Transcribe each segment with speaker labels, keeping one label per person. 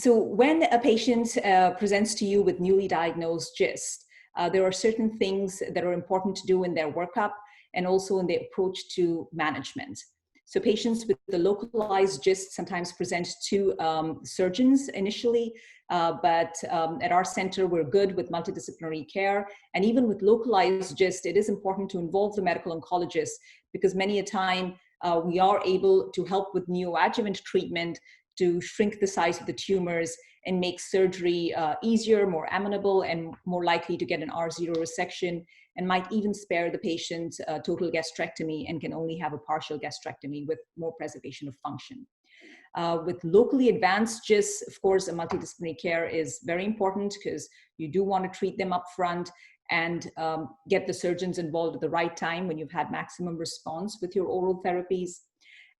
Speaker 1: So when a patient presents to you with newly diagnosed GIST, there are certain things that are important to do in their workup and also in their approach to management. So patients with the localized GIST sometimes present to surgeons initially, but at our center, we're good with multidisciplinary care. And even with localized GIST, it is important to involve the medical oncologist because many a time we are able to help with neoadjuvant treatment to shrink the size of the tumors and make surgery easier, more amenable, and more likely to get an R0 resection, and might even spare the patient total gastrectomy and can only have a partial gastrectomy with more preservation of function. With locally advanced GIST, of course, a multidisciplinary care is very important because you do want to treat them up front and get the surgeons involved at the right time when you've had maximum response with your oral therapies.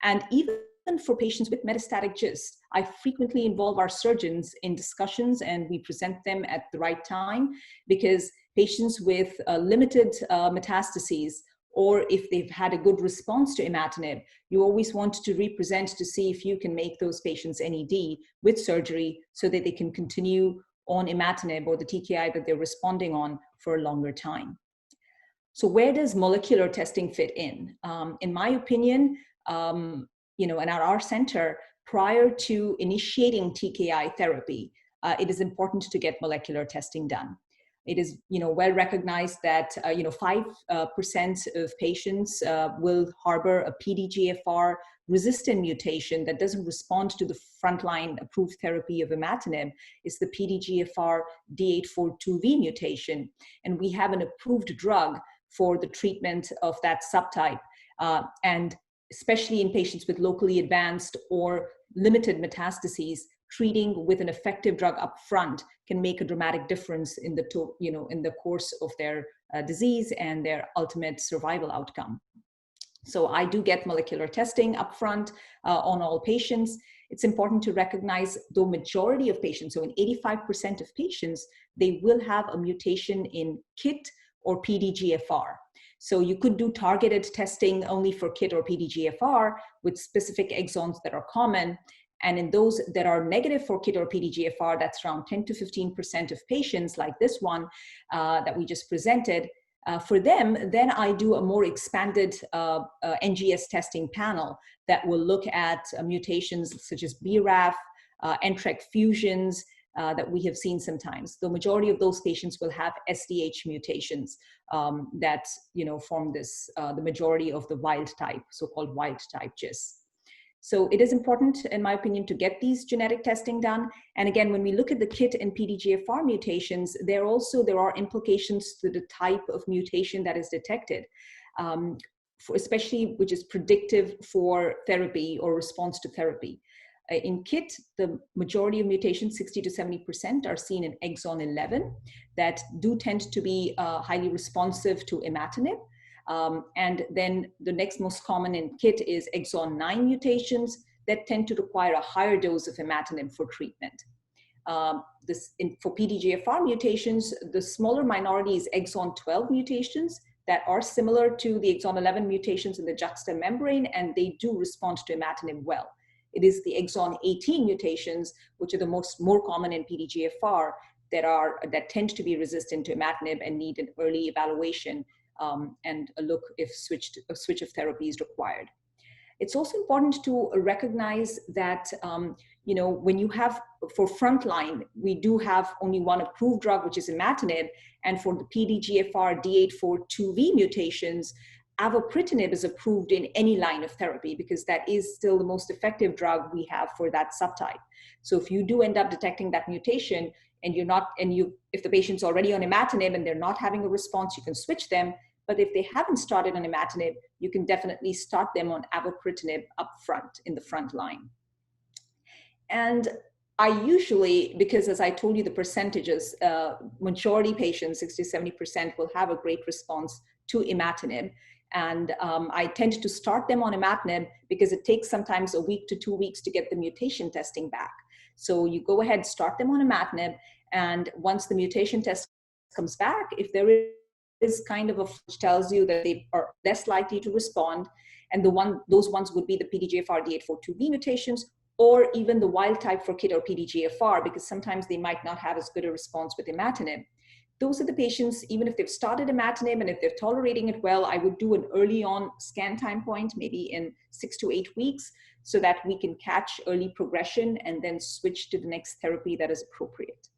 Speaker 1: And even for patients with metastatic GIST, I frequently involve our surgeons in discussions and we present them at the right time because patients with limited metastases, or if they've had a good response to imatinib, you always want to represent to see if you can make those patients NED with surgery so that they can continue on imatinib or the TKI that they're responding on for a longer time. So where does molecular testing fit in? In my opinion, and at our center, prior to initiating TKI therapy, it is important to get molecular testing done. It is, well recognized that, 5% of patients will harbor a PDGFR resistant mutation that doesn't respond to the frontline approved therapy of imatinib. It's the PDGFR D842V mutation. And we have an approved drug for the treatment of that subtype. And especially in patients with locally advanced or limited metastases, treating with an effective drug up front can make a dramatic difference in the course of their disease and their ultimate survival outcome. So I do get molecular testing up front on all patients. It's important to recognize the majority of patients, so in 85% of patients, they will have a mutation in KIT or PDGFR. So you could do targeted testing only for KIT or PDGFR with specific exons that are common. And in those that are negative for KIT or PDGFR, that's around 10 to 15% of patients like this one that we just presented. For them, then I do a more expanded NGS testing panel that will look at mutations such as BRAF, NTRK fusions, that we have seen sometimes. The majority of those patients will have SDH mutations that form the majority of the wild type, so-called wild type GIST. So it is important, in my opinion, to get these genetic testing done. And again, when we look at the KIT and PDGFR mutations, there are implications to the type of mutation that is detected, especially which is predictive for therapy or response to therapy. In KIT, the majority of mutations, 60 to 70%, are seen in exon 11 that do tend to be highly responsive to imatinib. And then the next most common in KIT is exon 9 mutations that tend to require a higher dose of imatinib for treatment. For PDGFR mutations, the smaller minority is exon 12 mutations that are similar to the exon 11 mutations in the juxta membrane, and they do respond to imatinib well. It is the exon 18 mutations, which are the more common in PDGFR, that tend to be resistant to imatinib and need an early evaluation and a look if a switch of therapy is required. It's also important to recognize that, when you have, for frontline, we do have only one approved drug, which is imatinib, and for the PDGFR D842V mutations, avapritinib is approved in any line of therapy because that is still the most effective drug we have for that subtype. So if you do end up detecting that mutation and if the patient's already on imatinib and they're not having a response, you can switch them. But if they haven't started on imatinib, you can definitely start them on avapritinib up front in the front line. And I usually, because as I told you, the percentages, majority patients, 60 to 70%, will have a great response to imatinib. And I tend to start them on imatinib because it takes sometimes a week to 2 weeks to get the mutation testing back. So you go ahead, start them on imatinib, and once the mutation test comes back, if there is kind of which tells you that they are less likely to respond, and those ones would be the PDGFR D842V mutations, or even the wild type for KIT or PDGFR, because sometimes they might not have as good a response with imatinib. Those are the patients, even if they've started imatinib and if they're tolerating it well, I would do an early on scan time point, maybe in 6 to 8 weeks, so that we can catch early progression and then switch to the next therapy that is appropriate.